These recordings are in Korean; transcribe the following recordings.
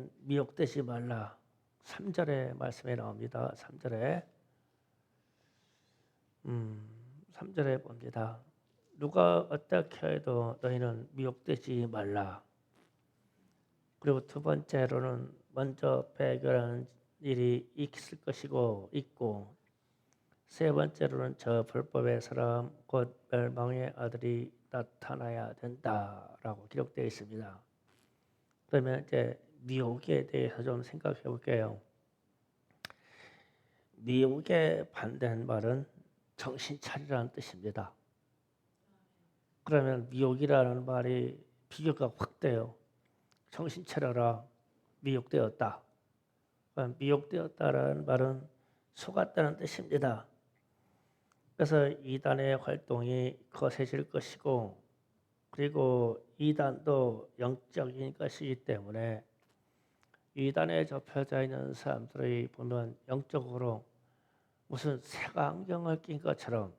너희는 미혹되지 말라. 3절에 말씀에 나옵니다. 3절에 3절에 봅니다. 누가 어떻게 해도 너희는 미혹되지 말라. 그리고 두 번째로는 먼저 배교라는 일이 있을 것이고 있고, 세 번째로는 저 불법의 사람 곧 멸망의 아들이 나타나야 된다라고 기록되어 있습니다. 그러면 이제 미혹에 대해서 좀 생각해 볼게요. 미혹의 반대한 말은 정신 차리라는 뜻입니다. 그러면 미혹이라는 말이 비교가 확 돼요. 정신 차려라. 미혹되었다. 미혹되었다라는 말은 속았다는 뜻입니다. 그래서 이단의 활동이 거세질 것이고, 그리고 이단도 영적인 것이기 때문에 이단에 접혀져 있는 사람들이 보면 영적으로 무슨 색안경을 낀 것처럼,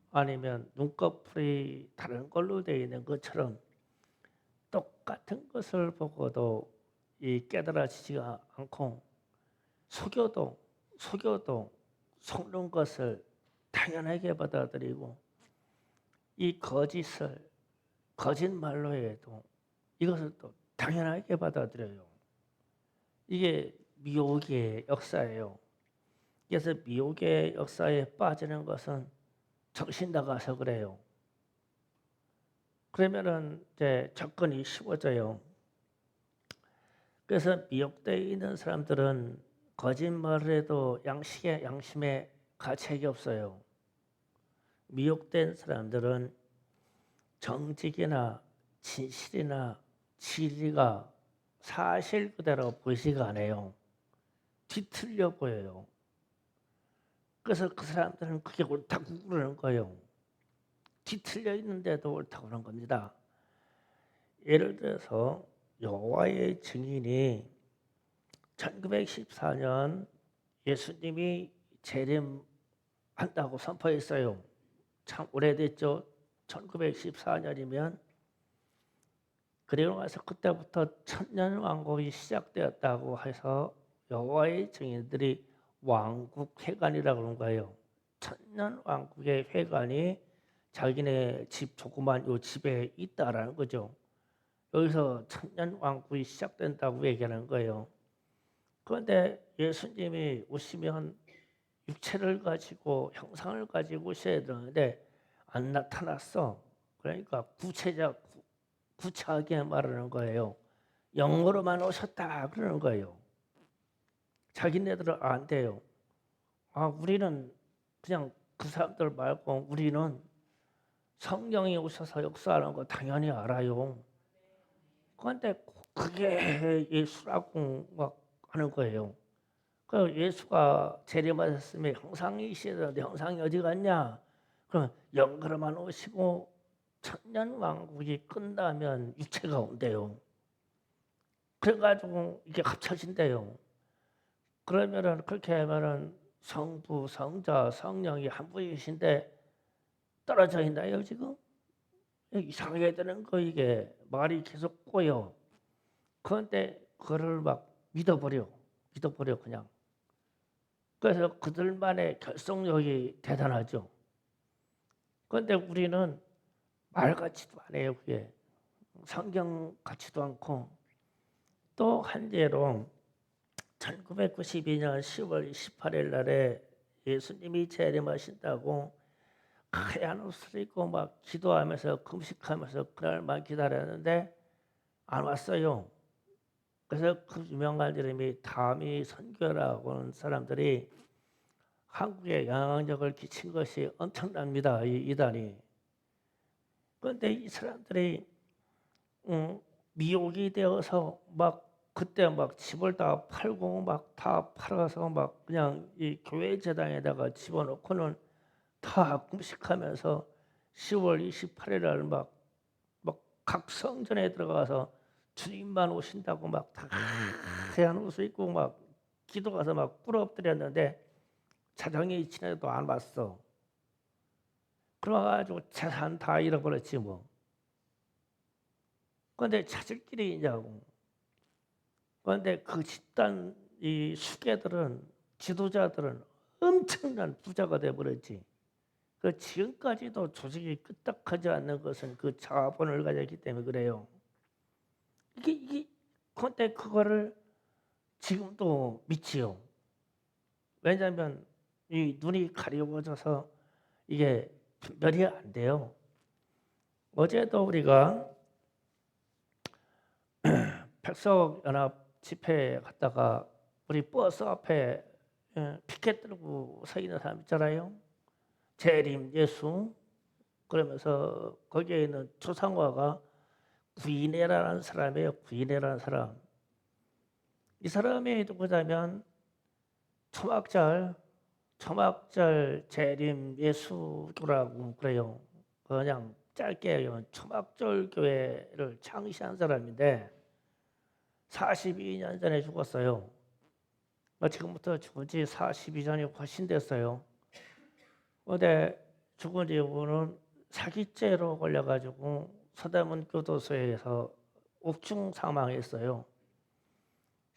아니면 눈꺼풀이 다른 걸로 되어 있는 것처럼 똑같은 것을 보고도 이 깨달아지지가 않고, 속여도 속는 것을 당연하게 받아들이고, 이 거짓말로 해도 이것을 또 당연하게 받아들여요. 이게 미혹의 역사예요. 그래서 미혹의 역사에 빠지는 것은 정신 나가서 그래요. 그러면은 이제 접근이 쉬워져요. 그래서 미혹되어 있는 사람들은 거짓말을 해도 양심에 가책이 없어요. 미혹된 사람들은 정직이나 진실이나 진리가 사실 그대로 보이지가 않아요. 뒤틀려 보여요. 그래서 그 사람들은 그게 옳다고 그러는 거예요. 뒤틀려 있는데도 옳다고 그러는 겁니다. 예를 들어서 여호와의 증인이 1914년 예수님이 재림한다고 선포했어요. 참 오래됐죠. 1914년이면. 그리고 나서 그때부터 천년왕국이 시작되었다고 해서 여호와의 증인들이 왕국회관이라고 그런 거예요. 천년왕국의 회관이 자기네 집 조그만 요 집에 있다라는 거죠. 여기서 천년왕국이 시작된다고 얘기하는 거예요. 그런데 예수님이 오시면 육체를 가지고 형상을 가지고 오셔야 되는데 안 나타났어. 그러니까 구차하게 말하는 거예요. 영어로만 오셨다 그러는 거예요. 자기네들은 안 돼요. 우리는 그냥 그 사람들 말고 우리는 성령이 오셔서 역사하는 거 당연히 알아요. 그런데 그게 예수라고 막 하는 거예요. 그 예수가 재림하셨으면 형상이시던데 형상이 어디 갔냐? 그럼 영으로만 오시고 천년 왕국이 끝나면 육체가 온대요. 그래가지고 이게 합쳐진대요. 그러면은 그렇게 하면은 성부, 성자, 성령이 한 분이신데 떨어져 있나요 지금? 이상하게 되는 거 이게 말이 계속 꼬여. 그런데 그를 막 믿어버려 그냥. 그래서 그들만의 결속력이 대단하죠. 그런데 우리는 말 같지도 않아요 그게. 성경 같지도 않고. 또 한 예로 1992년 10월 28일 날에 예수님이 재림하신다고 하얀 옷을 입고 막 기도하면서 금식하면서 그날만 기다렸는데 안 왔어요. 그래서 그 유명한 이름이 다미 선교라고 하는 사람들이 한국에 영향력을 끼친 것이 엄청납니다. 이 이단이. 그런데 이 사람들이 미혹이 되어서 막 그때 막 집을 다 팔고 막 다 팔아서 막 그냥 이 교회 재단에다가 집어넣고는 다 금식하면서 10월 28일 날 막 각 성전에 들어가서 주님만 오신다고 막 다 하얀 옷을 입고 막 기도 가서 막 꿇어 엎드렸는데 자정이 지나도 안 왔어. 그래가지고 재산 다 잃어버렸지 뭐. 그런데 찾을 길이 있냐고. 그런데 그 집단 이 수괴들은 지도자들은 엄청난 부자가 돼 버렸지. 그 지금까지도 조직이 끄떡하지 않는 것은 그 자본을 가졌기 때문에 그래요. 이게 그런데 그거를 지금도 믿지요. 왜냐하면 이 눈이 가려워져서 이게 분별이 안 돼요. 어제도 우리가 백석연합 집회에 갔다가 우리 버스 앞에 피켓 들고 서 있는 사람 있잖아요. 재림 예수 그러면서 거기에 있는 초상화가 구이네라는 사람이에요. 구이네라는 사람. 이 사람이 누구냐면 초막절 재림 예수교라고 그래요. 그냥 짧게 초막절 교회를 창시한 사람인데 42년 전에 죽었어요. 지금부터 죽은 지 42년이 훨씬 됐어요. 근데 죽은 이후는 사기죄로 걸려가지고 서대문 교도소에서 옥중 사망했어요.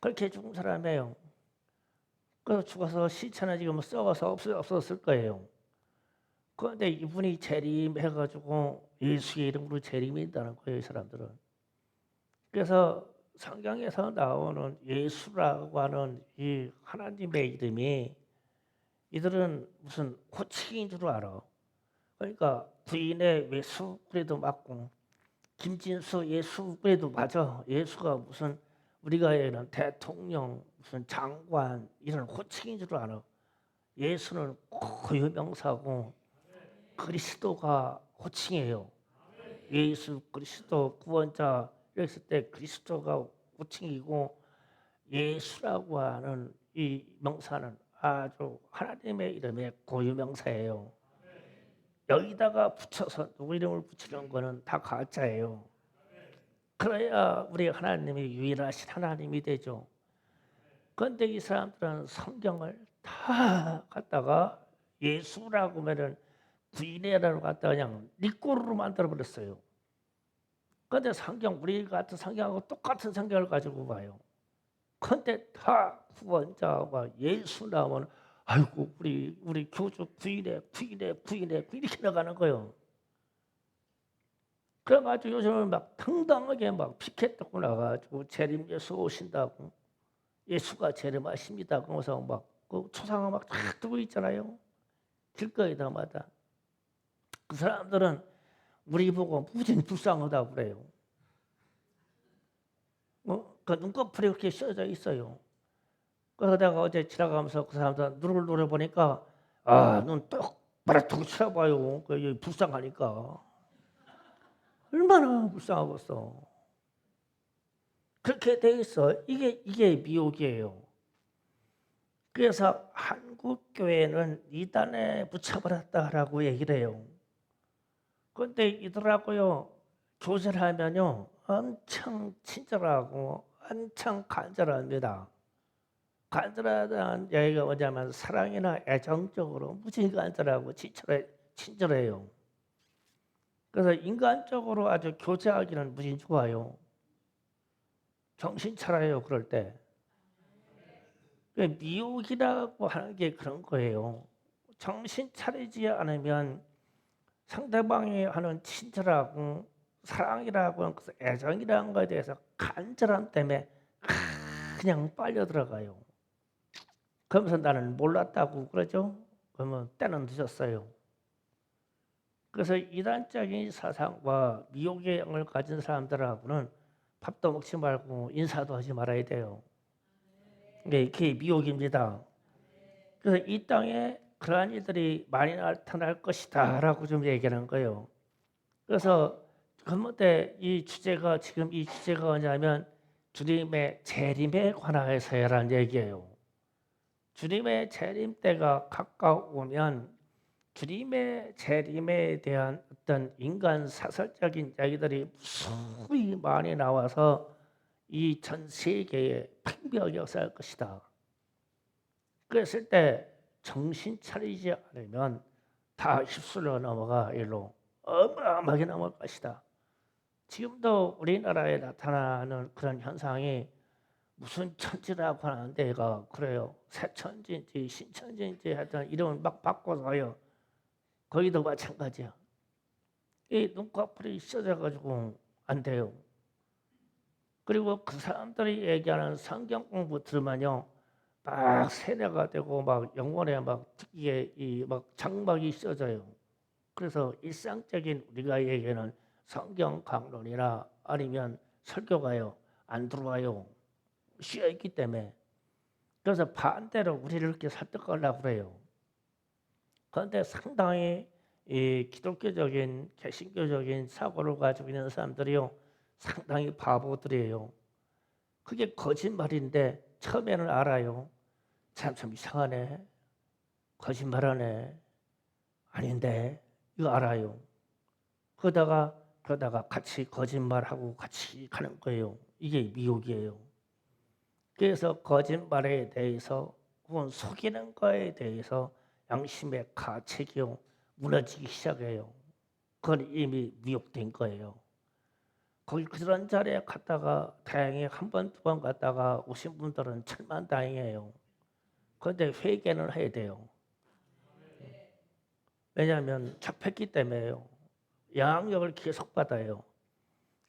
그렇게 죽은 사람이에요. 그래서 죽어서 시체는 지금 썩어서 없었을 거예요. 그런데 이분이 재림해가지고 예수의 이름으로 재림했다는 거예요, 이 사람들은. 그래서 성경에서 나오는 예수라고 하는 이 하나님의 이름이 이들은 무슨 호칭인 줄 알아. 그러니까 부인의 예수 그래도 맞고 김진수 예수 그래도 맞아. 예수가 무슨 우리가 얘기하는 대통령 무슨 장관 이런 호칭인 줄 알아. 예수는 고유명사고 그리스도가 호칭이에요. 예수 그리스도 구원자 이랬을 때 그리스도가 호칭이고 예수라고 하는 이 명사는 아주 하나님의 이름의 고유명사예요. 여기다가 붙여서 누구 이름을 붙이는 거는 다 가짜예요. 그래야 우리 하나님이 유일하신 하나님이 되죠. 그런데 이 사람들은 성경을 다 갖다가 예수라고 하면은 구인회라고 갖다가 그냥 니꼬르로 만들어 버렸어요. 그런데 성경 우리 같은 성경하고 똑같은 성경을 가지고 봐요. 그런데 다 구원자와 예수 나오면 아이고 우리 교주 구인회 이렇게 나가는 거예요. 그래가지고 요즘은 막 당당하게 막 피켓 들고 나가지고 재림 예수 오신다고 예수가 재림하십니다. 그러면서 막그 초상화 막쫙 두고 있잖아요. 길거리다마다 그 사람들은 우리 보고 무진 불쌍하다고 그래요. 그 눈꺼풀이 이렇게 씌어져 있어요. 그래서 내가 어제 지나가면서 그 사람들 눈을 노려보니까 눈 똑바로 두고 쳐다봐요. 불쌍하니까. 얼마나 불쌍하겠어. 그렇게 돼 있어. 이게 미혹이에요. 그래서 한국 교회는 이단에 붙여버렸다라고 얘기를 해요. 그런데 이더라고요. 교제를 하면요, 엄청 친절하고 엄청 간절합니다. 간절하다는 얘기가 뭐냐면 사랑이나 애정적으로 무지 간절하고 친절해요. 그래서 인간적으로 아주 교제하기는 무지 좋아요. 정신 차려요, 그럴 때. 미혹이라고 하는 게 그런 거예요. 정신 차리지 않으면 상대방이 하는 친절하고 사랑이라고 하는 것을 애정이라는 것에 대해서 간절함 때문에 그냥 빨려 들어가요. 그러면서 나는 몰랐다고 그러죠. 그러면 때는 늦었어요. 그래서 이단적인 사상과 미혹의 영을 가진 사람들하고는 밥도 먹지 말고 인사도 하지 말아야 돼요. 이게 미혹입니다. 그래서 이 땅에 그러한 일들이 많이 나타날 것이다라고 좀 얘기하는 거예요. 그래서 그런데 이 주제가 지금 이 주제가 뭐냐면 주님의 재림에 관하여서라는 얘기예요. 주님의 재림 때가 가까우면 주님의 재림에 대한 어떤 인간 사설적인 이야기들이 수히 많이 나와서 이 전 세계에 팽벽이 역사할 것이다. 그랬을 때 정신 차리지 않으면 다 휩쓸려 넘어가 일로 어마어마하게 넘어갈 것이다. 지금도 우리나라에 나타나는 그런 현상이 무슨 천지라고 하는데 얘가 그래요. 새천지인지 신천지인지 하여튼 이름을 막 바꿔서요. 거기도 마찬가지야. 이 눈꺼풀이 씌어져가지고 안 돼요. 그리고 그 사람들이 얘기하는 성경 공부 들으면요, 막 세뇌가 되고 막 영혼에 막 특이에 이 막 장막이 씌어져요. 그래서 일상적인 우리가 얘기하는 성경 강론이나 아니면 설교가요 안 들어와요. 씌어 있기 때문에. 그래서 반대로 우리를 이렇게 설득하려고 그래요. 그런데 상당히 이 기독교적인 개신교적인 사고를 가지고 있는 사람들이요 상당히 바보들이에요. 그게 거짓말인데 처음에는 알아요. 참 이상하네. 거짓말하네. 아닌데 이거 알아요. 그러다가 같이 거짓말하고 같이 가는 거예요. 이게 미혹이에요. 그래서 거짓말에 대해서 혹은 속이는 거에 대해서 양심의 가책이요 무너지기 시작해요. 그건 이미 미혹된 거예요. 거기 그런 자리에 갔다가 다행히 한 번, 두 번 갔다가 오신 분들은 천만다행이에요. 그런데 회개는 해야 돼요. 왜냐하면 잡혔기 때문에요. 영향력을 계속 받아요.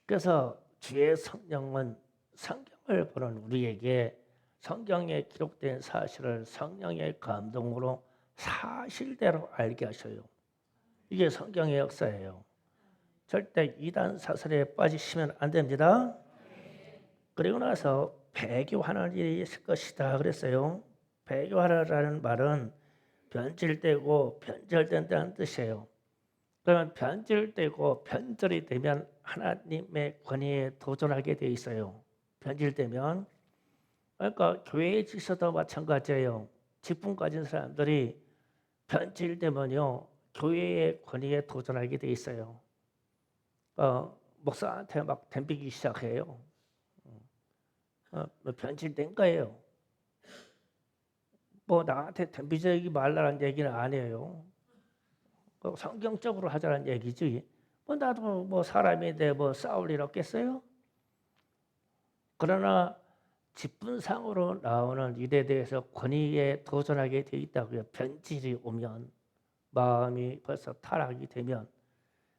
그래서 주의 성령은 성경을 보는 우리에게 성경에 기록된 사실을 성령의 감동으로 사실대로 알게 하셔요. 이게 성경의 역사예요. 절대 이단 사설에 빠지시면 안 됩니다. 그리고 나서 배교하는 일이 있을 것이다 그랬어요. 배교하라는 말은 변질되고 변절된다는 뜻이에요. 그러면 변질되고 변절이 되면 하나님의 권위에 도전하게 돼 있어요. 변질되면. 그러니까 교회의 질서도 마찬가지예요. 직분 가진 사람들이 변질되면요. 교회의 권위에 도전하게 돼 있어요. 목사한테 막 덤비기 시작해요. 변질된 거예요. 뭐 나한테 덤비지 말라는 얘기는 아니에요. 성경적으로 하자는 얘기지. 뭐 나도 뭐 사람인데 뭐 싸울 일 없겠어요? 그러나 직분상으로 나오는 일에 대해서 권위에 도전하게 돼 있다고요. 변질이 오면 마음이 벌써 타락이 되면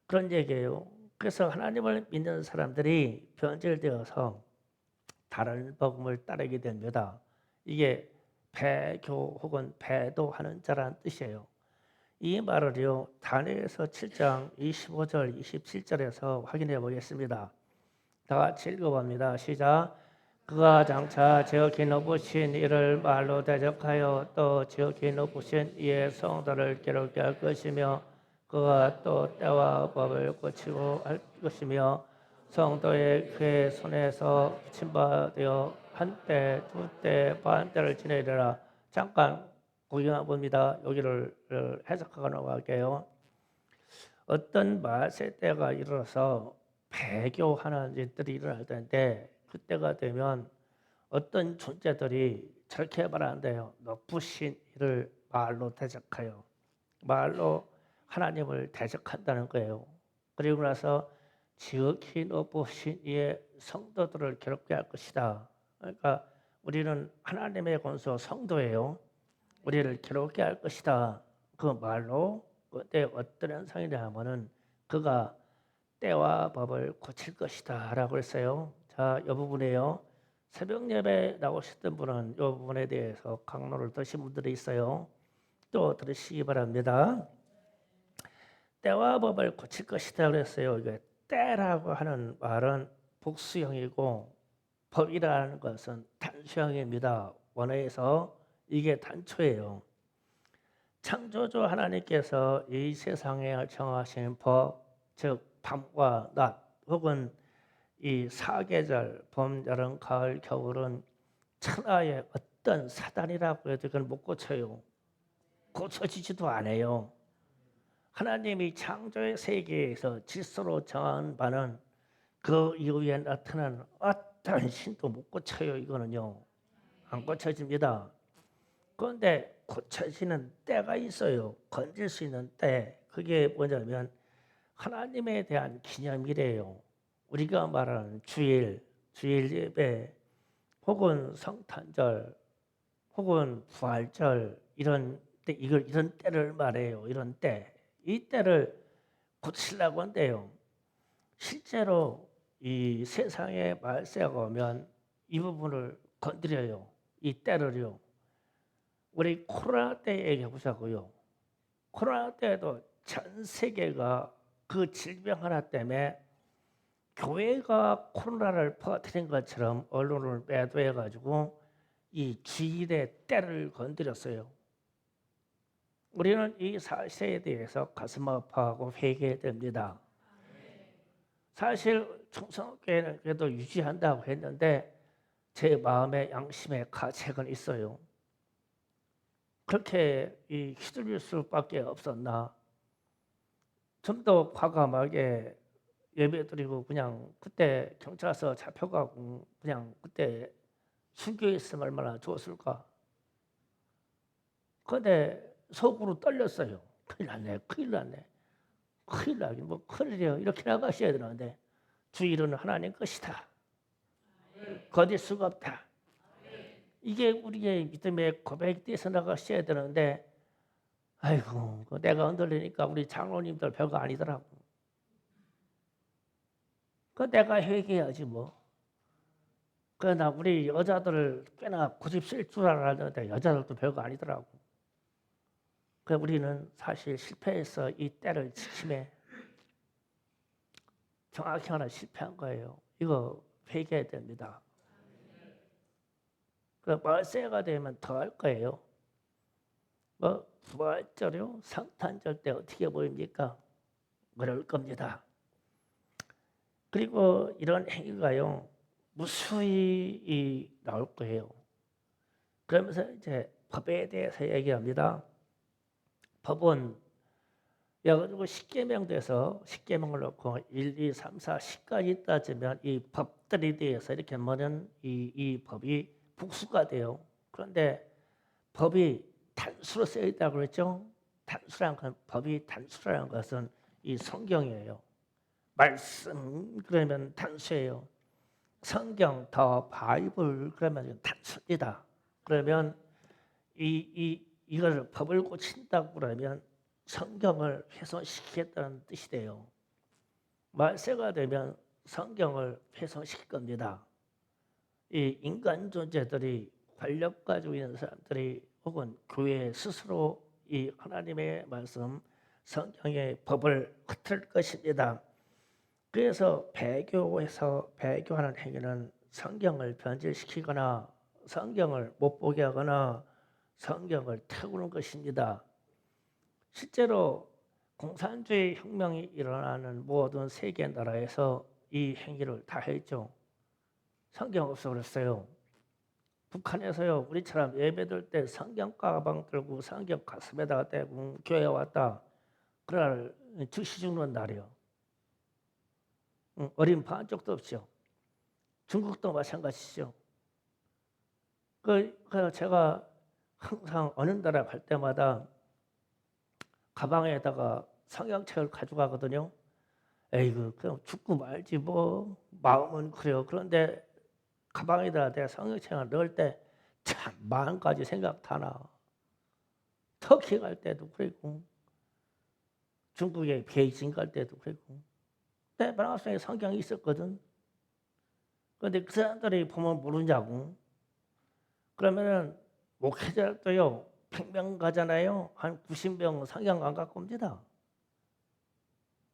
그런 얘기예요. 그래서 하나님을 믿는 사람들이 변질되어서 다른 복음을 따르게 됩니다. 이게 배교 혹은 배도하는 자라는 뜻이에요. 이 말을요 다니엘서 7장 25절 27절에서 확인해 보겠습니다. 다 같이 읽어봅니다. 시작. 그가 장차 지극히 높으신 이를 말로 대적하여 또 지극히 높으신 이의 성도를 괴롭게 할 것이며 그가 또 때와 법을 고치고 할 것이며 성도의 그의 손에서 붙임받아 한때 두때 반때를 지내리라. 잠깐 구경해 봅니다. 여기를 해석하고 넘어갈게요. 어떤 마세 때가 이르러서 배교하는 일들이 일어날 텐데 그때가 되면 어떤 존재들이 저렇게 말한대요. 높으신 이를 말로 대적하여 말로 하나님을 대적한다는 거예요. 그리고 나서 지극히 높으신 이의 성도들을 괴롭게 할 것이다. 그러니까 우리는 하나님의 권소 성도예요. 우리를 괴롭게 할 것이다. 그 말로 그때 어떤 현상이냐 하면은 그가 때와 법을 고칠 것이다 라고 했어요. 자, 이 부분에요. 새벽 예배 나오셨던 분은 이 부분에 대해서 강론을 드신 분들이 있어요. 또 들으시기 바랍니다. 때와 법을 고칠 것이다 그랬어요. 이게 때라고 하는 말은 복수형이고 법이라는 것은 단수형입니다. 원어에서 이게 단초예요. 창조주 하나님께서 이 세상에 정하신 법, 즉 밤과 낮 혹은 이 사계절, 봄, 여름, 가을, 겨울은 천하의 어떤 사단이라고 해도 그걸 못 고쳐요. 고쳐지지도 않아요. 하나님이 창조의 세계에서 질서로 정한 바는 그 이후에 나타난 어떤 신도 못 고쳐요. 이거는요. 안 고쳐집니다. 그런데 고쳐지는 때가 있어요. 건질 수 있는 때. 그게 뭐냐면 하나님에 대한 기념이래요. 우리가 말하는 주일 예배 혹은 성탄절 혹은 부활절 이런 때 이런 때를 말해요. 이런 때. 이 때를 고치려고 한대요. 실제로 이 세상에 말세가 오면 이 부분을 건드려요. 이 때를요. 우리 코로나 때 얘기해 보자고요. 코로나 때에도 전 세계가 그 질병 하나 때문에 교회가 코로나를 퍼뜨린 것처럼 언론을 매도해 가지고 이 주일의 때를 건드렸어요. 우리는 이 사실에 대해서 가슴 아파하고 회개해야 됩니다. 사실 충성교회는 그래도 유지한다고 했는데 제 마음의 양심의 가책은 있어요. 그렇게 휘둘릴 수밖에 없었나. 좀 더 과감하게 예배드리고 그냥 그때 경찰서 잡혀가고 그냥 그때 순교했으면 얼마나 좋았을까. 그런데 속으로 떨렸어요. 큰일 났네, 큰일 났네. 큰일 나긴 뭐 큰일이요. 이렇게 나가셔야 되는데 주일은 하나님 것이다. 거둘 수가 없다. 이게 우리의 믿음의 고백이 돼서 나가셔야 되는데 아이고 내가 흔들리니까 우리 장로님들 별거 아니더라고. 내가 회개해야지 뭐. 그러나 우리 여자들 꽤나 고집 쓸 줄 알았는데 여자들도 별거 아니더라고. 우리는 사실 실패해서 이 때를 지킴해. 정확히 하나 실패한 거예요. 이거 회개해야 됩니다. 말세가 되면 더 할 거예요. 부활절요, 성탄절 때 어떻게 보입니까? 그럴 겁니다. 그리고 이런 행위가요 무수히 나올 거예요. 그러면서 이제 법에 대해서 얘기합니다. 법은 여가지고 10계명돼서 10계명을 놓고 1, 2, 3, 4, 10까지 따지면 이 법들에 대해서 이렇게 하면 이 법이 복수가 돼요. 그런데 법이 단수로 쓰여 있다고 그랬죠. 단수란 건 법이 단수라는 것은 이 성경이에요. 말씀 그러면 단수예요. 성경 더 바이블 그러면 단수입니다. 그러면 이걸 법을 고친다고 그러면 성경을 훼손시키겠다는 뜻이 돼요. 말세가 되면 성경을 훼손시킬 겁니다. 이 인간 존재들이 권력 가지고 있는 사람들이 혹은 교회 스스로 이 하나님의 말씀 성경의 법을 흐트릴 것입니다. 그래서 배교에서 배교하는 행위는 성경을 변질시키거나 성경을 못 보게 하거나 성경을 태우는 것입니다. 실제로 공산주의 혁명이 일어나는 모든 세계 나라에서 이 행위를 다 했죠. 성경 없어버렸어요. 북한에서요 우리처럼 예배드릴 때 성경 가방 들고 성경 가슴에다가 떼고 교회 왔다. 그날 즉시 죽는 날이요. 어린 반쪽도 없죠. 중국도 마찬가지죠. 제가 항상 어느 나라 갈 때마다 가방에다가 성경책을 가져가거든요. 에이그 그냥 죽고 말지 뭐 마음은 그래요. 그런데 가방에다 내가 성경책을 넣을 때 참 마음까지 생각 다 나. 터키 갈 때도 그랬고 중국에 베이징 갈 때도 그랬고 내 마음속에 성경이 있었거든. 그런데 그 사람들이 보면 모르냐고. 그러면은 목회자도요 100명 가잖아요. 한 90명 성경 안 갖고 옵니다.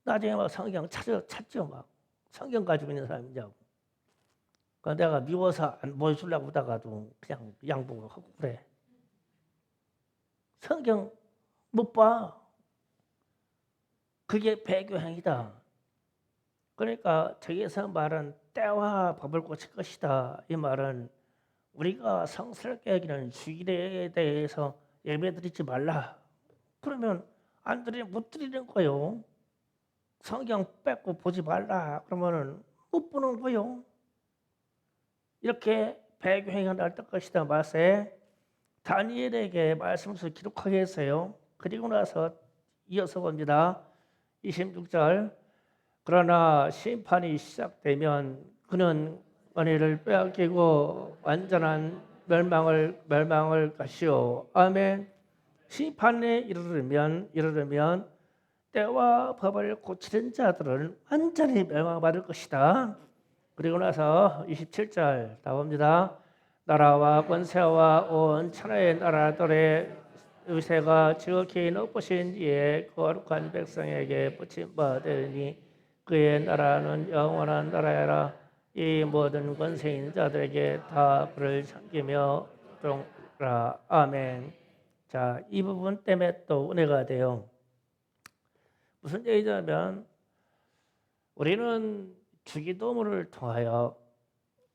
나중에 막 성경 찾죠 막. 성경 가지고 있는 사람이냐고. 내가 미워서 안 보여주려고 하다가도 그냥 양보를 하고 그래. 성경 못 봐. 그게 배교행위다. 그러니까 저기에서 말은 때와 법을 고칠 것이다. 이 말은 우리가 성스럽게 여기는 주일에 대해서 예배드리지 말라. 그러면 안 드리면 못 드리는 거요. 성경 뺏고 보지 말라. 그러면은 못 보는 거요. 이렇게 배교행위가 날 것이다. 말세 다니엘에게 말씀을 기록하게 했어요. 그리고 나서 이어서 봅니다. 26절 그러나 심판이 시작되면 그는 은혜를 빼앗기고 완전한 멸망을 것이요. 아멘. 심판에 이르르면 때와 법을 고치는 자들은 완전히 멸망받을 것이다. 그리고 나서 27절 나옵니다. 나라와 권세와 온 천하의 나라들의 의세가 지극히 높으신 이에 거룩한 백성에게 붙임받으니 그의 나라는 영원한 나라라. 이 모든 권세인 자들에게 다 그를 섬기며 종라. 아멘. 자, 이 부분 때문에 또 은혜가 돼요. 무슨 얘기냐면 우리는 주기도문을 통하여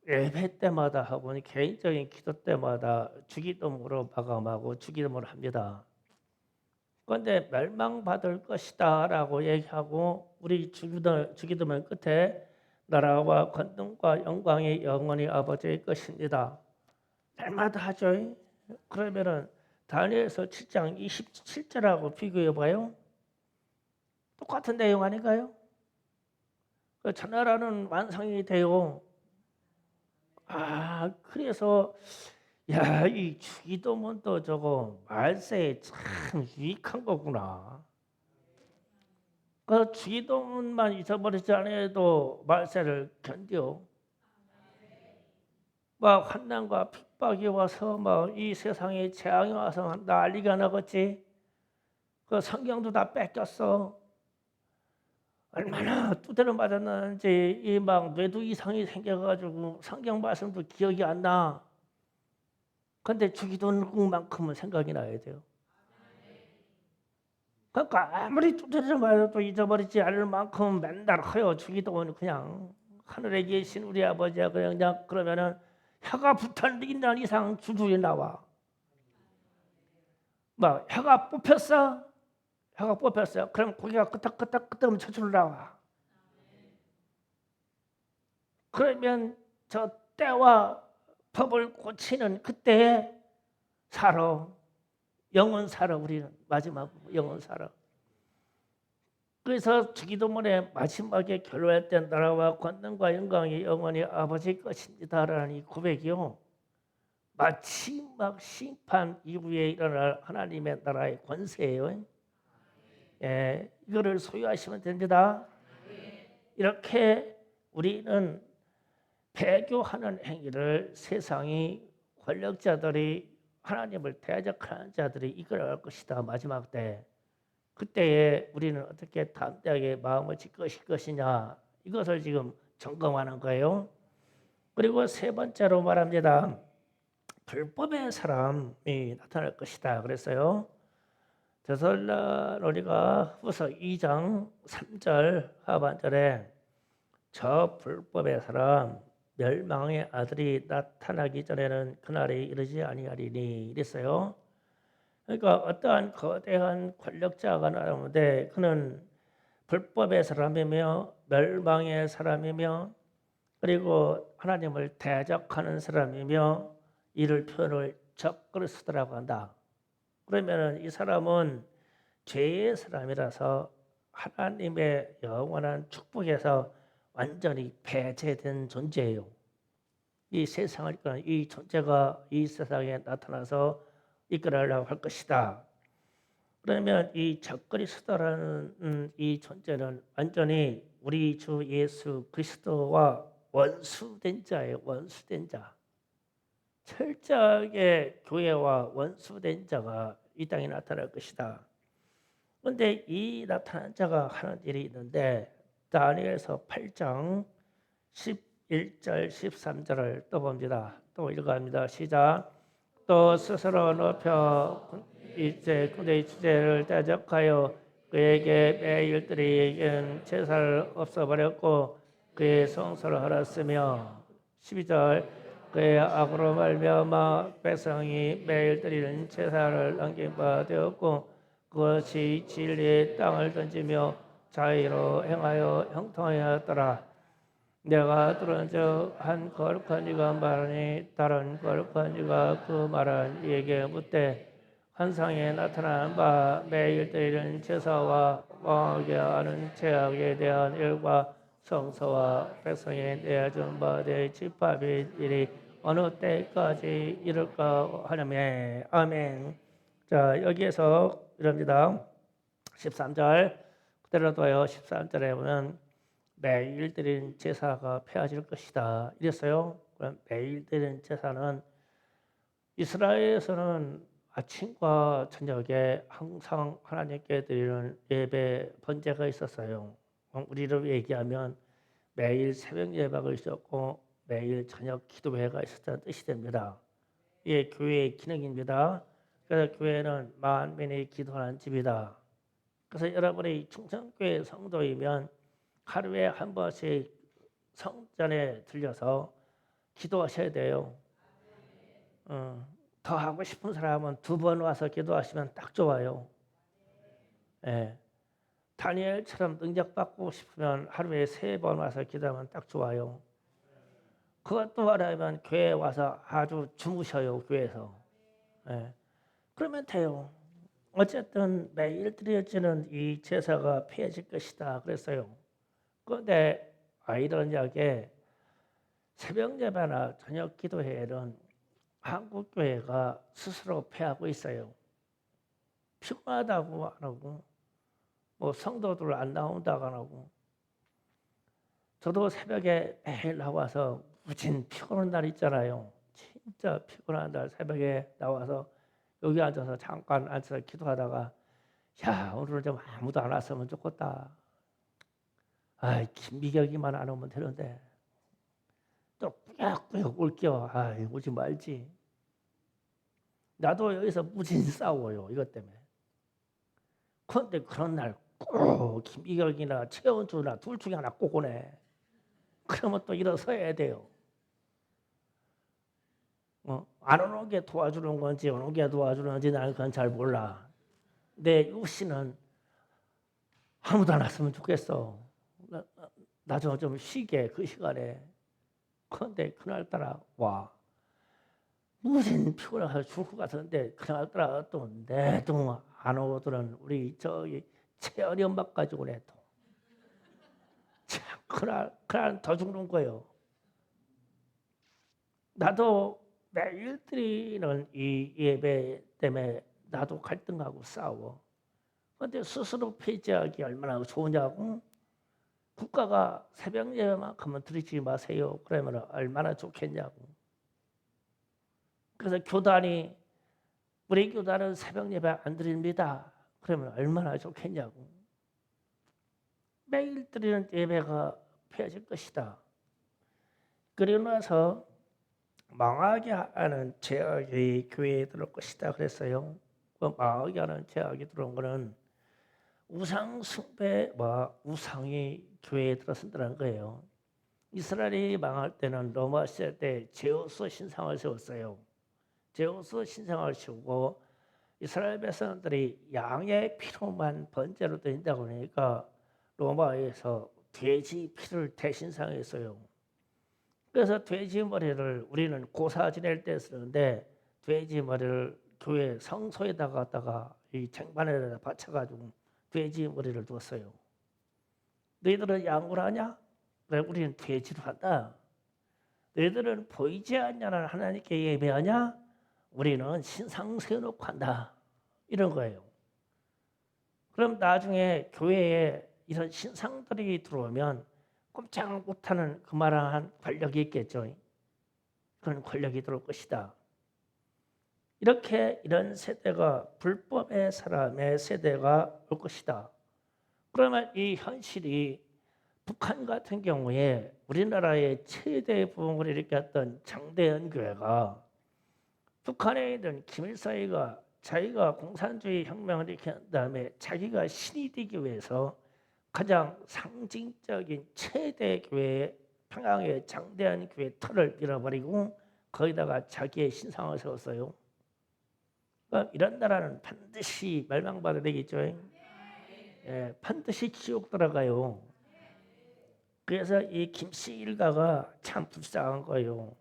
예배 때마다 하고 개인적인 기도 때마다 주기도문으로 마감하고 주기도문을 합니다. 그런데 멸망받을 것이다 라고 얘기하고 우리 주기도문 끝에 나라와 권능과 영광이 영원히 아버지의 것입니다. 날마다 하죠. 그러면은 다니엘서 7장 27절하고 비교해 봐요. 똑같은 내용 아닌가요? 그 천하라는 완성이 돼요. 그래서 이 주기도문도 저거 말세에 참 유익한 거구나. 그 주기도문만 잊어버리지 않아도 말세를 견뎌. 막 환난과 핍박이 와서 막 이 세상에 재앙이 와서 난리가 나겠지. 그 성경도 다 뺏겼어. 얼마나 두드려 맞았는지 이 막 뇌도 이상이 생겨가지고 성경 말씀도 기억이 안 나. 근데 주기도문만큼은 생각이 나야 돼요. 그러니까 아무리 두드려 맞아도 잊어버리지 않을 만큼 맨날 허요. 주기도문 그냥 하늘에 계신 우리 아버지야 그냥 그러면은 혀가 붙어있는 이상 주주에 나와. 막 혀가 뽑혔어. 혀가 뽑혔어요. 그럼 고개가 끄덕끄덕 저절로 나와. 그러면 저 때와 법을 고치는 그때에 살아. 영원 살아. 우리는 마지막 영원 살아. 그래서 주기도문의 마지막에 결론할 때 나라와 권능과 영광이 영원히 아버지 것입니다라는 이 고백이요. 마지막 심판 이후에 일어날 하나님의 나라의 권세예요. 이거를 소유하시면 됩니다. 이렇게 우리는 배교하는 행위를 세상이 권력자들이 하나님을 대적하는 자들이 이끌어갈 것이다. 마지막 때. 그때에 우리는 어떻게 담대하게 마음을 질 것이냐. 이것을 지금 점검하는 거예요. 그리고 세 번째로 말합니다. 불법의 사람이 나타날 것이다. 그랬어요. 데살로니가 후서 2장 3절 하반절에 저 불법의 사람 멸망의 아들이 나타나기 전에는 그날이 이르지 아니하리니 이랬어요. 그러니까 어떠한 거대한 권력자가 나오는데 그는 불법의 사람이며 멸망의 사람이며 그리고 하나님을 대적하는 사람이며 이를 표현을 적그리스도라고 한다. 그러면 이 사람은 죄의 사람이라서 하나님의 영원한 축복에서 완전히 배제된 존재예요. 이 세상을 이끄는 이 존재가 이 세상에 나타나서 이끌어가려고 할 것이다. 그러면 이 적그리스도라는 이 존재는 완전히 우리 주 예수 그리스도와 원수된 자예요. 원수된 자. 철저하게 교회와 원수된 자가 이 땅에 나타날 것이다. 그런데 이 나타난 자가 하는 일이 있는데 다니엘서 8장 11절 13절을 또 봅니다. 또 읽어갑니다. 시작. 또 스스로 높여 이제 그의 주제를 대적하여 그에게 매일 드리는 제사를 없애버렸고 그의 성소를 헐었으며 12절 그의 악으로 말미암아 백성이 매일 드리는 제사를 남긴 바 되었고 그것이 진리의 땅을 던지며 자의로 행하여 형통하였더라. 내가 들은 즉 한 거룩한 이가 말하니 다른 거룩한 이가 그 말한 이에게 묻되 환상에 나타난 바 매일 드리는 제사와 왕하게 하는 죄악에 대한 일과 성서와 백성에 내어준 바내 집합의 일이 어느 때까지 이룰까 하려면 아멘. 자, 여기에서 이럽니다. 13절 그대로 둬요. 13절에 보면 매일 드린 제사가 폐하질 것이다 이랬어요. 그럼 매일 드린 제사는 이스라엘에서는 아침과 저녁에 항상 하나님께 드리는 예배 번제가 있었어요. 우리로 얘기하면 매일 새벽 예배가 있었고 매일 저녁 기도회가 있었다는 뜻이 됩니다. 이게 교회의 기능입니다. 그래서 교회는 만민이 기도하는 집이다. 그래서 여러분이 충성교회 성도이면 하루에 한 번씩 성전에 들려서 기도하셔야 돼요. 더 하고 싶은 사람은 2번 와서 기도하시면 딱 좋아요. 예. 다니엘처럼 능력받고 싶으면 하루에 3번 와서 기도하면 딱 좋아요. 그것도 하려면 교회에 와서 아주 주무셔요. 교회에서. 예. 그러면 돼요. 어쨌든 매일 드려지는 이 제사가 피해질 것이다 그랬어요. 그런데 아이러니하게 새벽 예배나 저녁 기도회에는 한국 교회가 스스로 폐하고 있어요. 피곤하다고 안 하고 뭐 성도들 안 나온다고 안 하고. 저도 새벽에 매일 나와서 무진 피곤한 날 있잖아요. 진짜 피곤한 날 새벽에 나와서 여기 앉아서 잠깐 앉아서 기도하다가 야 오늘은 좀 아무도 안 왔으면 좋겠다. 아 김미경이만 안 오면 되는데 또 꾸역꾸역 올게요. 아 오지 말지. 나도 여기서 무진 싸워요 이것 때문에. 그런데 그런 날 꼭 김미경이나 최원주나 둘 중에 하나 꼭 오네. 그러면 또 일어서야 돼요. 안 오는 게 도와주는 건지 오는 게 도와주는지 나는 그건 잘 몰라. 내 육신은 아무도 안 왔으면 좋겠어. 나 좀 쉬게 그 시간에. 그런데 그날따라 와. 무슨 피곤해서 죽을 것 같은데 그날따라 또 내동 안 오더란 우리 저기 채연이 엄마까지 오네 또. 참 그날 더 죽는 거예요. 나도 매일 드리는 이 예배 때문에 나도 갈등하고 싸워. 그런데 스스로 폐지하기 얼마나 좋으냐고. 국가가 새벽 예배만큼은 드리지 마세요. 그러면 얼마나 좋겠냐고. 그래서 교단이 우리 교단은 새벽 예배 안 드립니다. 그러면 얼마나 좋겠냐고. 매일 드리는 예배가 폐해질 것이다. 그리고 나서 망하게 하는 죄악이 교회에 들어올 것이다 그랬어요. 그 망하게 하는 죄악이 들어온 것은 우상 숭배와 우상이 교회에 들어선다는 거예요. 이스라엘이 망할 때는 로마 시대 때 제우스 신상을 세웠어요. 제우스 신상을 세우고 이스라엘 백성들이 양의 피로만 번제로 드린다고 하니까 로마에서 돼지 피를 대신 상했어요. 그래서 돼지 머리를 우리는 고사 지낼 때 쓰는데 돼지 머리를 교회 성소에다가 갖다가 이 쟁반에다 받쳐가지고 돼지 머리를 뒀어요. 너희들은 양을 하냐? 그래 우리는 돼지로 한다. 너희들은 보이지 않냐는 하나님께 예배하냐? 우리는 신상 세워놓고 한다. 이런 거예요. 그럼 나중에 교회에 이런 신상들이 들어오면 꼼짝 못하는 그만한 권력이 있겠죠. 그런 권력이 들어올 것이다. 이렇게 이런 세대가 불법의 사람의 세대가 올 것이다. 그러면 이 현실이 북한 같은 경우에 우리나라의 최대 부흥을 일으켰던 장대현 교회가 북한에 있는 김일성이가 자기가 공산주의 혁명을 일으킨 다음에 자기가 신이 되기 위해서 가장 상징적인 최대 교회 평양의 장대한 교회 틀을 밀어버리고 거기다가 자기의 신상을 세웠어요. 그러니까 이런 나라는 반드시 멸망받아야 되겠죠. 예, 반드시 지옥 들어가요. 그래서 이 김씨 일가가 참 불쌍한 거예요.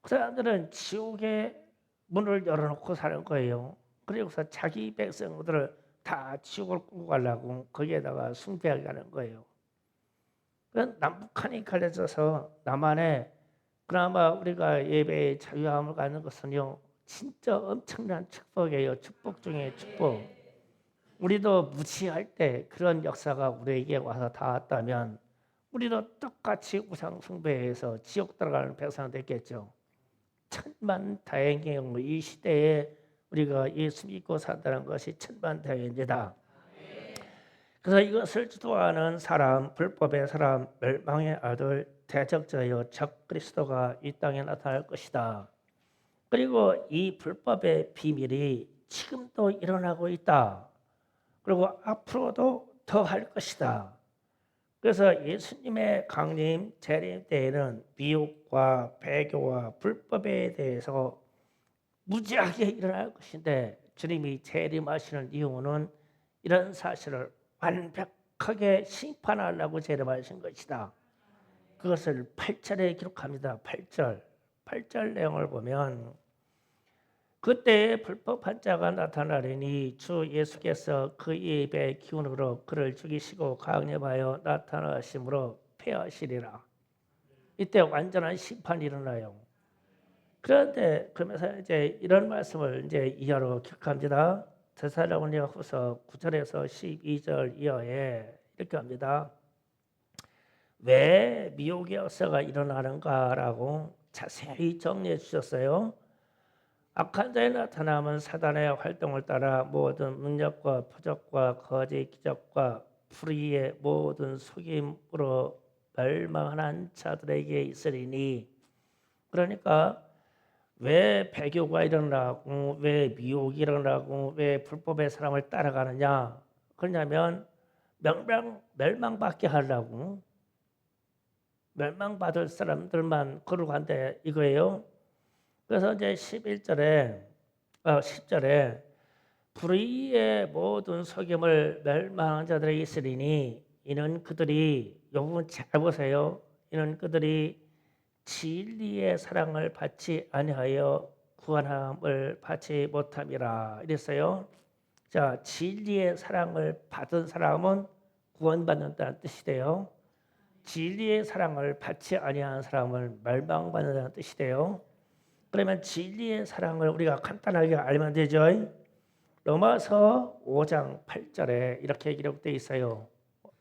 그 사람들은 지옥의 문을 열어놓고 사는 거예요. 그리고서 자기 백성들을 다 지옥을 끌고 가려고 거기에다가 숭배하게 하는 거예요. 그 남북한이 갈라져서 남한에 그나마 우리가 예배의 자유함을 갖는 것은요 진짜 엄청난 축복이에요. 축복 중에 축복. 우리도 무시할 때 그런 역사가 우리에게 와서 닿았다면 우리도 똑같이 우상 숭배해서 지옥 들어가는 백성 됐겠죠. 천만다행이에요. 이 시대에 우리가 예수 믿고 산다는 것이 천만다행입니다. 그래서 이것을 주도하는 사람, 불법의 사람, 멸망의 아들, 대적자여 적 그리스도가 이 땅에 나타날 것이다. 그리고 이 불법의 비밀이 지금도 일어나고 있다. 그리고 앞으로도 더 할 것이다. 그래서 예수님의 강림, 재림 때에는 미혹과 배교와 불법에 대해서 무지하게 일어날 것인데 주님이 재림하시는 이유는 이런 사실을 완벽하게 심판하려고 재림하신 것이다. 그것을 8절에 기록합니다. 8절 내용을 보면 그때 불법한 자가 나타나리니 주 예수께서 그 입의 기운으로 그를 죽이시고 강림하여 나타나심으로 폐하시리라. 이때 완전한 심판이 일어나요. 그런데 그러면서 이제 이런 말씀을 이제 이하로 기록합니다. 데살로니가 후서 9절에서 12절 이하에 이렇게 합니다. 왜 미혹의 역사가 일어나는가라고 자세히 정리해 주셨어요. 악한 자의 나타남은 사단의 활동을 따라 모든 능력과 표적과 거짓 기적과 불의의 모든 속임으로 멸망한 자들에게 있으리니, 그러니까 왜 배교가 일어나고 왜 미혹이 일어나고 왜 불법의 사람을 따라가느냐, 그러냐면 멸망받게 하려고, 멸망받을 사람들만 거룩한데 이거예요. 그래서 이제 10절에 불의의 모든 속임을 멸망한 자들에게 있으리니 이는 그들이, 이 부분 잘 보세요. 이는 그들이 진리의 사랑을 받지 아니하여 구원함을 받지 못함이라 이랬어요. 자, 진리의 사랑을 받은 사람은 구원받는다는 뜻이 돼요. 진리의 사랑을 받지 아니한 사람은 멸망받는다는 뜻이 돼요. 그러면 진리의 사랑을 우리가 간단하게 알면 되죠. 로마서 5장 8절에 이렇게 기록되어 있어요.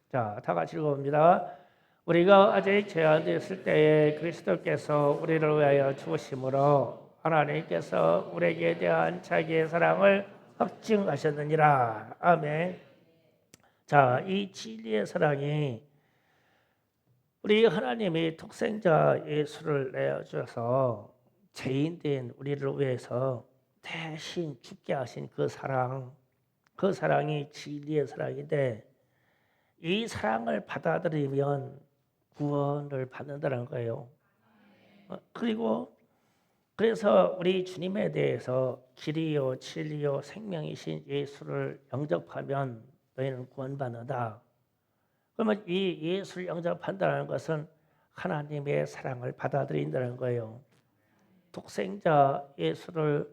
자, 다 같이 읽어봅니다. 우리가 아직 죄 안 되었을 때에 그리스도께서 우리를 위하여 죽으심으로 하나님께서 우리에게 대한 자기의 사랑을 확증하셨느니라. 아멘. 자, 이 진리의 사랑이 우리 하나님이 독생자 예수를 내어주셔서 죄인된 우리를 위해서 대신 죽게 하신 그 사랑, 그 사랑이 진리의 사랑인데 이 사랑을 받아들이면 구원을 받는다는 거예요. 그리고 그래서 우리 주님에 대해서 길이요 진리요 생명이신 예수를 영접하면 너희는 구원받는다. 그러면 이 예수를 영접한다는 것은 하나님의 사랑을 받아들인다는 거예요. 독생자 예수를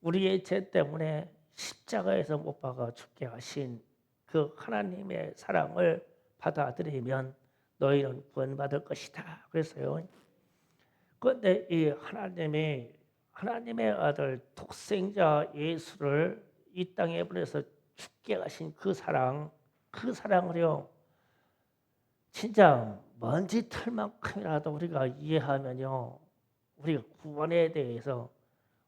우리의 죄 때문에 십자가에서 못 박아 죽게 하신 그 하나님의 사랑을 받아들이면 너희는 구원받을 것이다. 그래서요. 그런데 이 하나님의 아들 독생자 예수를 이 땅에 보내서 죽게 하신 그 사랑을요. 진짜 먼지 털만큼이라도 우리가 이해하면요. 우리가 구원에 대해서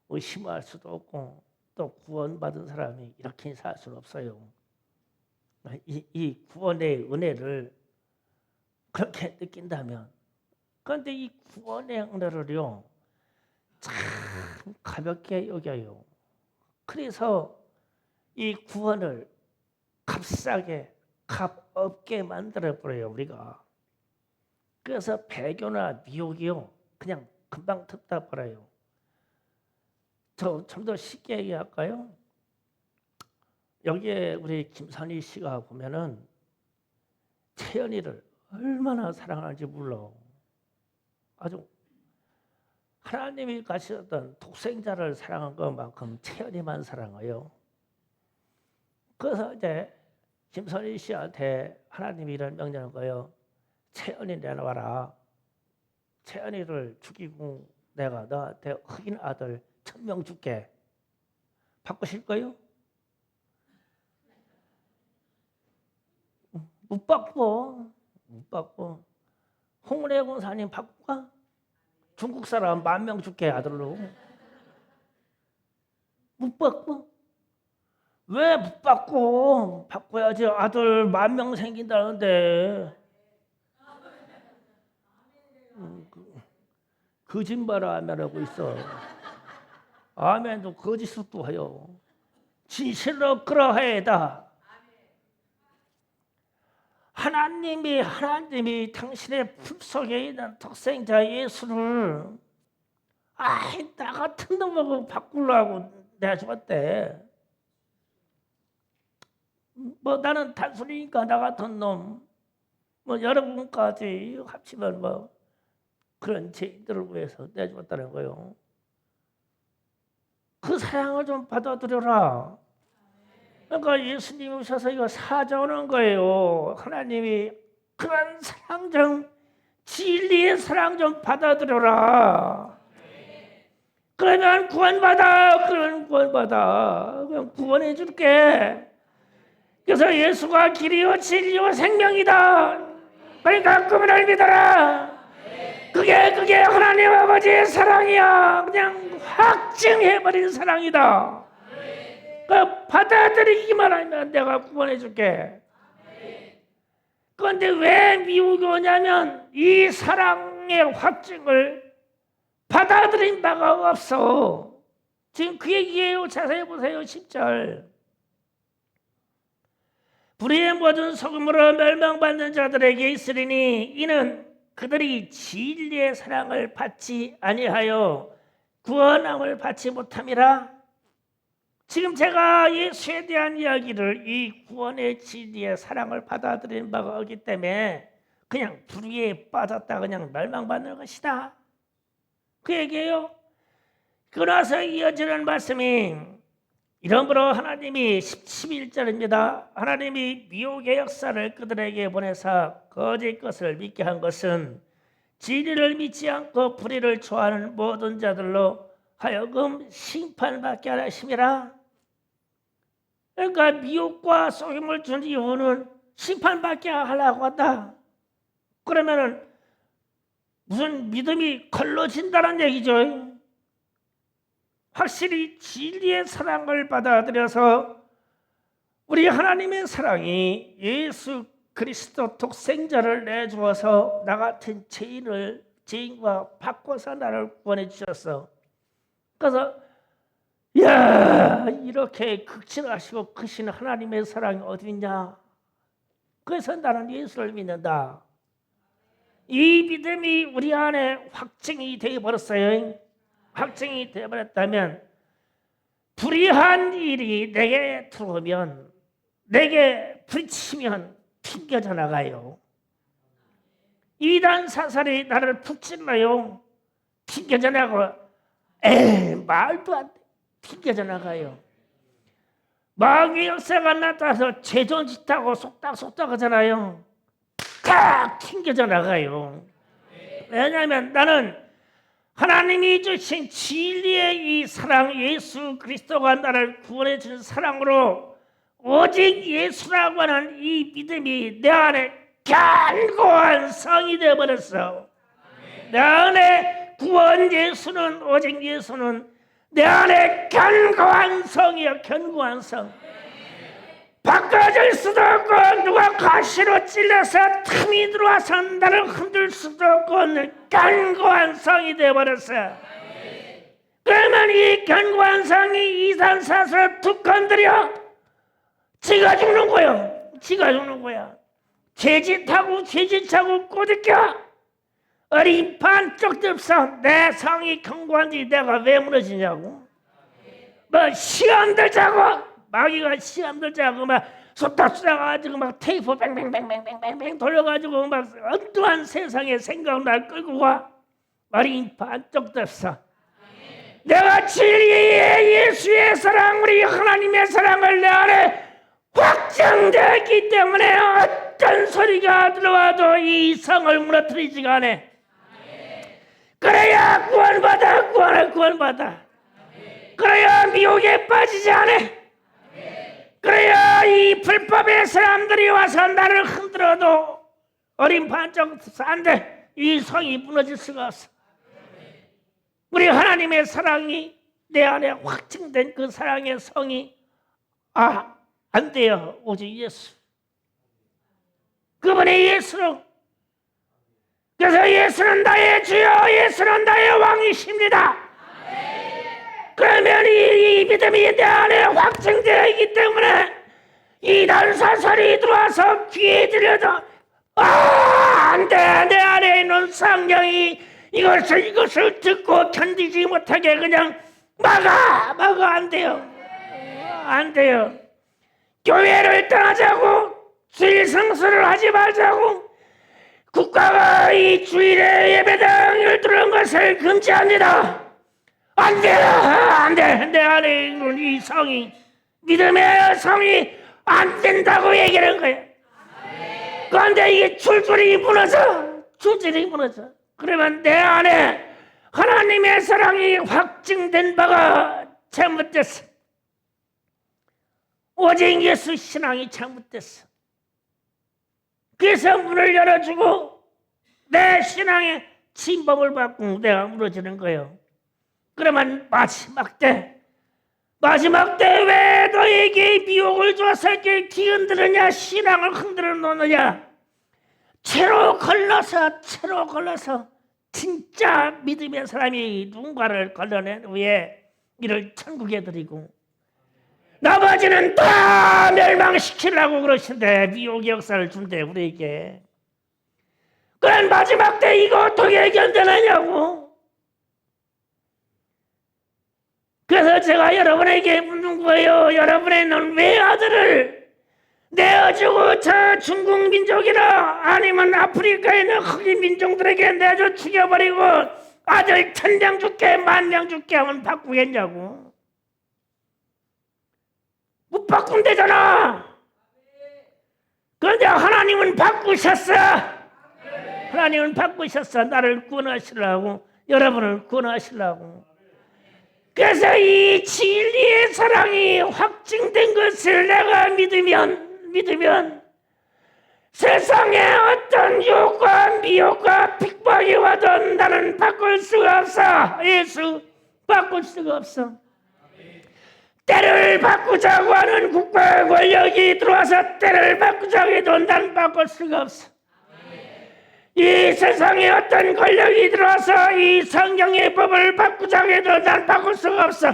의심할 수도 없고 또 구원받은 사람이 이렇게 살 수는 없어요. 이 구원의 은혜를 그렇게 느낀다면, 그런데 이 구원의 은혜를요 참 가볍게 여겨요. 그래서 이 구원을 값싸게 값없게 만들어 버려요 우리가. 그래서 배교나 미혹이요 그냥 금방 듣다 버려요. 좀 더 쉽게 얘기할까요? 여기에 우리 김선희 씨가 보면은 채연이를 얼마나 사랑하는지 몰라. 아주 하나님이 가셨던 독생자를 사랑한 것만큼 채연이만 사랑해요. 그래서 이제 김선희 씨한테 하나님이 이런 명령을 거예요. 채은이 내놔라. 채은이를 죽이고 내가 너한테 흑인 아들 1000명 줄게. 바꾸실 거요? 못 바꿔. 못 바꿔. 홍은혜 권사님 바꿀까? 중국 사람 10,000명 줄게 아들로. 못 바꿔. 왜 못 바꿔? 바꿔야지. 아들 10,000명 생긴다는데. 거짓말을 아멘하고 있어. 아멘도 거짓을 또 해요. 진실로 그러하이다. 하나님이 당신의 품속에 있는 독생자 예수를 나 같은 놈하고 바꾸려고 내주었대. 뭐 나는 단순히니까 나 같은 놈, 뭐 여러분까지 합치면 뭐 그런 죄인들을 위해서 내주었다는 거예요. 그 사랑을 좀 받아들여라. 그러니까 예수님이 오셔서 이거 사정하는 거예요. 하나님이 그런 사랑 좀, 진리의 사랑 좀 받아들여라. 그러면 구원받아. 그러면 구원받아. 그럼 구원해 줄게. 그래서 예수가 길이요 진리요 생명이다. 그러니까 그분을 믿어라. 그게 하나님 아버지의 사랑이야. 그냥 확증해버린 사랑이다. 받아들이기만 하면 내가 구원해 줄게. 그런데 왜 미혹이 오냐면 이 사랑의 확증을 받아들인 바가 없어. 지금 그 얘기예요. 자세히 보세요. 10절. 불의의 모든 소금으로 멸망받는 자들에게 있으리니 이는 그들이 진리의 사랑을 받지 아니하여 구원함을 받지 못함이라. 지금 제가 예수에 대한 이야기를 이 구원의 진리의 사랑을 받아들인 바가 없기 때문에 그냥 불의에 빠졌다 그냥 멸망받는 것이다. 그 얘기예요. 그러나서 이어지는 말씀이 이러므로 하나님이 11절입니다. 하나님이 미혹의 역사를 그들에게 보내사 거짓 것을 믿게 한 것은 진리를 믿지 않고 불의를 좋아하는 모든 자들로 하여금 심판받게 하심이라. 그러니까 미혹과 속임을 준 이유는 심판받게 하려고 한다. 그러면은 무슨 믿음이 걸러진다는 얘기죠. 확실히 진리의 사랑을 받아들여서 우리 하나님의 사랑이 예수 그리스도 독생자를 내주어서 나 같은 죄인과 바꿔서 나를 구원해 주셨어. 그래서 이렇게 극진하시고 크신 하나님의 사랑이 어디 있냐? 그래서 나는 예수를 믿는다. 이 믿음이 우리 안에 확증이 되어버렸어요. 확증이 되어버렸다면 불의한 일이 내게 들어오면, 내게 부딪히면 튕겨져 나가요. 이단 사살이 나를 붙질러요. 튕겨져 나가고 말도 안 돼. 튕겨져 나가요. 마귀의 역사가 나타나서 죄전짓하고 속닥속닥 하잖아요. 탁 튕겨져 나가요. 왜냐하면 나는 하나님이 주신 진리의 이 사랑, 예수 그리스도가 나를 구원해 준 사랑으로 오직 예수라고 하는 이 믿음이 내 안에 견고한 성이 되어버렸어. 내 안에 구원 예수는, 오직 예수는 내 안에 견고한 성이야. 견고한 성. 바꿔질 수도 없고 누가 가시로 찔러서 틈이 들어와서 나를 흔들 수도 없고 견고한 성이 되어버렸어. 그러면 이 견고한 성이 이산사슬을 툭 건드려 지가 죽는 거야. 지가 죽는 거야. 죄짓하고 죄짓하고 꼬드겨 어린 반쪽도 없어. 내 성이 견고한지 내가 왜 무너지냐고. 뭐 시험 들자고, 마귀가 시험 들자고 막 쏟아쏟아 가지고 막 테이프 뱅뱅뱅뱅뱅뱅뱅 돌려가지고 막 어떠한 세상의 생각 날 끌고 가. 어린 반쪽도 없어. 내가 진리의 예수의 사랑, 우리 하나님의 사랑을 내 안에 확정되었기 때문에 어떤 소리가 들어와도 이 성을 무너뜨리지가 않아. 그래야 구원받아. 그래야 미혹에 빠지지 않아. 그래야 이 불법의 사람들이 와서 나를 흔들어도 어린 반짝 안 돼. 이 성이 무너질 수가 없어. 우리 하나님의 사랑이 내 안에 확증된 그 사랑의 성이 안 돼요. 오직 예수. 그분의 예수로. 그래서 예수는 나의 주여, 예수는 나의 왕이십니다. 그러면 이 믿음이 내 안에 확증되어 있기 때문에 이 난사설이 들어와서 귀에 들려도 안 돼. 내 안에 있는 성령이 이것을 듣고 견디지 못하게 그냥 막아 안 돼요. 안 돼요. 교회를 떠나자고, 주일 성수를 하지 말자고, 국가가 이 주일에 예배당을 들은 것을 금지합니다. 안 돼. 내 안에 있는 이 성이, 믿음의 성이 안 된다고 얘기하는 거예요. 그런데 이게 줄줄이 무너져. 그러면 내 안에 하나님의 사랑이 확증된 바가 잘못됐어. 오직 예수 신앙이 잘못됐어. 그래서 문을 열어주고 내 신앙의 침범을 받고 내가 무너지는 거예요. 그러면 마지막 때 왜 너에게 미혹을 줘서 이렇게 뒤흔들으냐, 신앙을 흔들어 놓느냐. 채로 걸러서 진짜 믿음의 사람이 누군가를 걸러낸 후에 이를 천국에 드리고 나머지는 다 멸망시키려고 그러신데 미혹의 역사를 준대 우리에게. 그런 마지막 때 이거 어떻게 견뎌내냐고. 그래서 제가 여러분에게 묻는 거예요. 여러분의 넌 왜 아들을 내어주고 저 중국 민족이나 아니면 아프리카에 있는 흑인 민족들에게 내줘 죽여버리고 아들 1000명 죽게 10,000명 죽게 하면 바꾸겠냐고. 못 바꾼대잖아. 그런데 하나님은 바꾸셨어. 나를 구원하시려고, 여러분을 구원하시려고. 그래서 이 진리의 사랑이 확증된 것을 내가 믿으면 세상에 어떤 유혹과 미혹과 핍박이 와도 나는 바꿀 수가 없어. 예수 바꿀 수가 없어. 때를 바꾸자고 하는 국가 권력이 들어와서 때를 바꾸자고 해도 난 바꿀 수가 없어. 이 세상에 어떤 권력이 들어와서 이 성경의 법을 바꾸자고 해도 난 바꿀 수가 없어.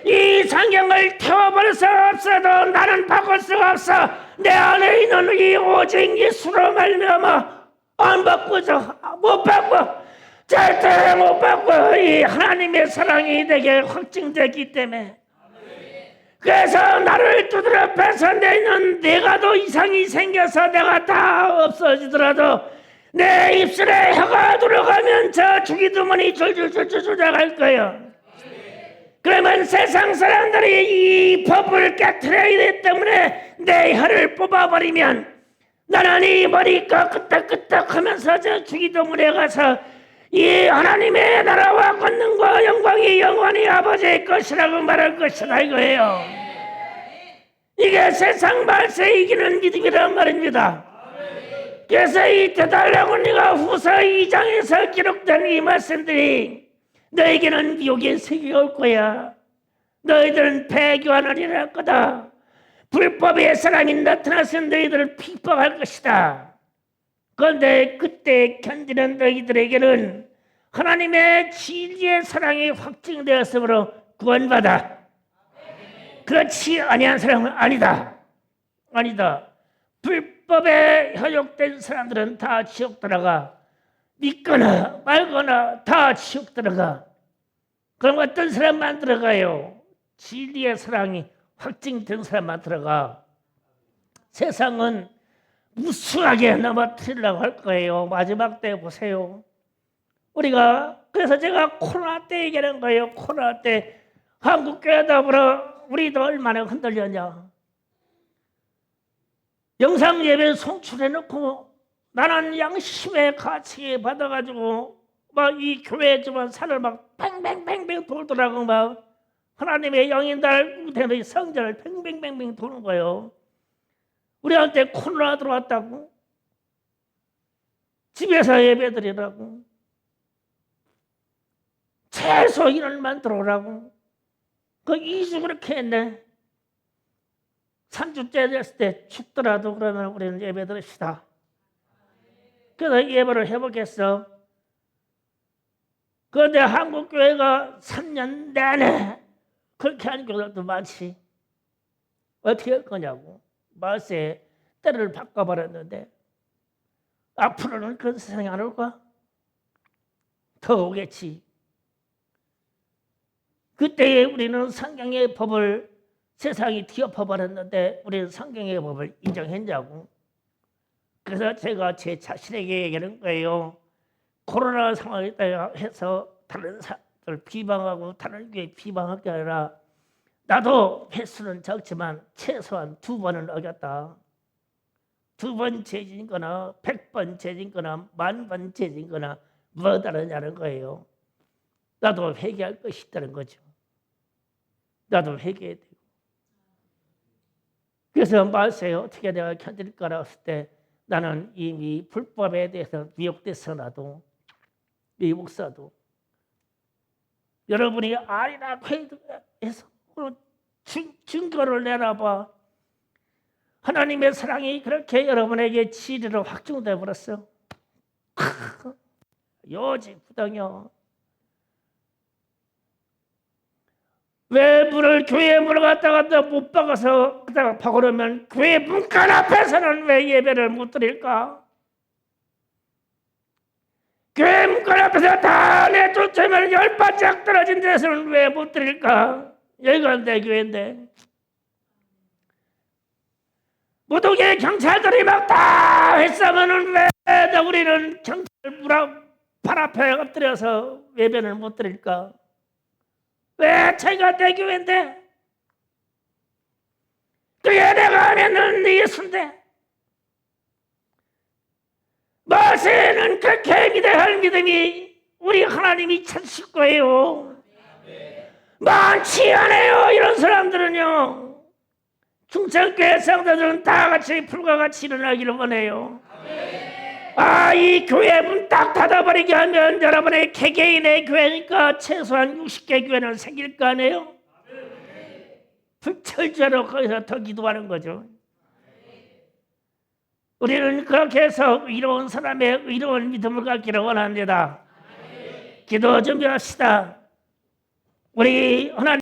이 성경을 태워버려서 없어도 나는 바꿀 수가 없어. 내 안에 있는 이 오직 예수로 말미암아 안 바꾸죠. 못 바꿔. 절대 못 바꿔. 이 하나님의 사랑이 내게 확증되기 때문에. 그래서 나를 두드려 뺏어내는 내가 더 이상이 생겨서 내가 다 없어지더라도 내 입술에 혀가 들어가면 저 주기도문이 줄줄줄줄 나갈 거예요. 그러면 세상 사람들이 이 법을 깨트려야 되기 때문에 내 혀를 뽑아버리면 나는 이 머리가 끄떡끄떡 하면서 저 주기도문에 가서 이 하나님의 나라와 권능과 영광이 영원히 아버지의 것이라고 말할 것이다 이거예요. 이게 세상 말세에 이기는 믿음이란 말입니다. 그래서 이 데살로니가 후서 2장에서 기록된 이 말씀들이 너에게는 미혹의 세계가 올 거야. 너희들은 배교하는 일을 할 거다. 불법의 사랑이 나타나서 너희들을 핍박할 것이다. 그런데 그때 견디는 너희들에게는 하나님의 진리의 사랑이 확증되었으므로 구원받아. 그렇지 아니한 사람은 아니다. 불법에 현혹된 사람들은 다 지옥 들어가. 믿거나 말거나 다 지옥 들어가. 그럼 어떤 사람만 들어가요? 진리의 사랑이 확증된 사람만 들어가. 세상은 무수하게 넘어뜨리려고 할 거예요. 마지막 때 보세요. 그래서 제가 코로나 때 얘기하는 거예요. 코로나 때 한국교회 더불어 우리도 얼마나 흔들렸냐. 영상 예배 송출해놓고 나는 양심의 가치에 받아가지고 막 이 교회 집안 산을 막 뱅뱅뱅뱅 돌더라고. 막 하나님의 영인들 우대의 성전을 뱅뱅뱅뱅 도는 거예요. 우리한테 코로나 들어왔다고 집에서 예배드리라고 최소 인원만 들어오라고 그 2주 그렇게 했네. 3주째 됐을 때 춥더라도 그러면 우리는 예배 드립시다. 그래서 예배를 해보겠어. 그런데 한국교회가 3년 내내 그렇게 하는 교회들도 많지. 어떻게 할 거냐고. 말세에 때를 바꿔버렸는데 앞으로는 그런 세상이 안 올까? 더 오겠지. 그때에 우리는 성경의 법을 세상이 뒤엎어버렸는데 우리는 성경의 법을 인정했냐고. 그래서 제가 제 자신에게 얘기하는 거예요. 코로나 상황에 해서 다른 사람들 비방하고 다른 교회 비방할 게 아니라 나도 횟수는 적지만 최소한 2번은 어겼다. 2번 죄진 거나 100번 죄진 거나 10,000번 죄진 거나 뭐 다르냐는 거예요. 나도 회개할 것이 있다는 거죠. 나도 회개해야 되고. 그래서 말세에 어떻게 내가 견딜까라 했을 때 나는 이미 불법에 대해서 미혹됐으나도 이 목사도 여러분이 아니라 해서 증거를 내놔봐. 하나님의 사랑이 그렇게 여러분에게 진리로 확증돼 버렸어. 요지 부당이요. 왜 문을 교회 문을 갖다가 못 박아서 그다가 박으려면 교회 문간 앞에서는 왜 예배를 못 드릴까? 교회 문간 앞에서 다 내쫓으면 10발짝 떨어진 데서는 왜 못 드릴까? 여기가 내 교회인데 무도계 경찰들이 막 다 했으면은 왜 우리는 경찰 발 앞에 엎드려서 예배를 못 드릴까? 왜 자기가 내 교회인데 그게 내가 하면은 네 예수인데 마세는 그렇게 믿어야 할 믿음이 우리 하나님이 찾으실 거예요. 많지 않아요. 이런 사람들은요. 중천교회 성도들은 다 같이 불과 같이 일어나기를 원해요. 이 교회 문 딱 닫아버리게 하면 여러분의 개개인의 교회니까 최소한 60개 교회는 생길 거 아니에요? 불철저로 거기서 더 기도하는 거죠. 우리는 그렇게 해서 의로운 사람의 의로운 믿음을 갖기를 원합니다. 기도 준비합시다. 우리 하나님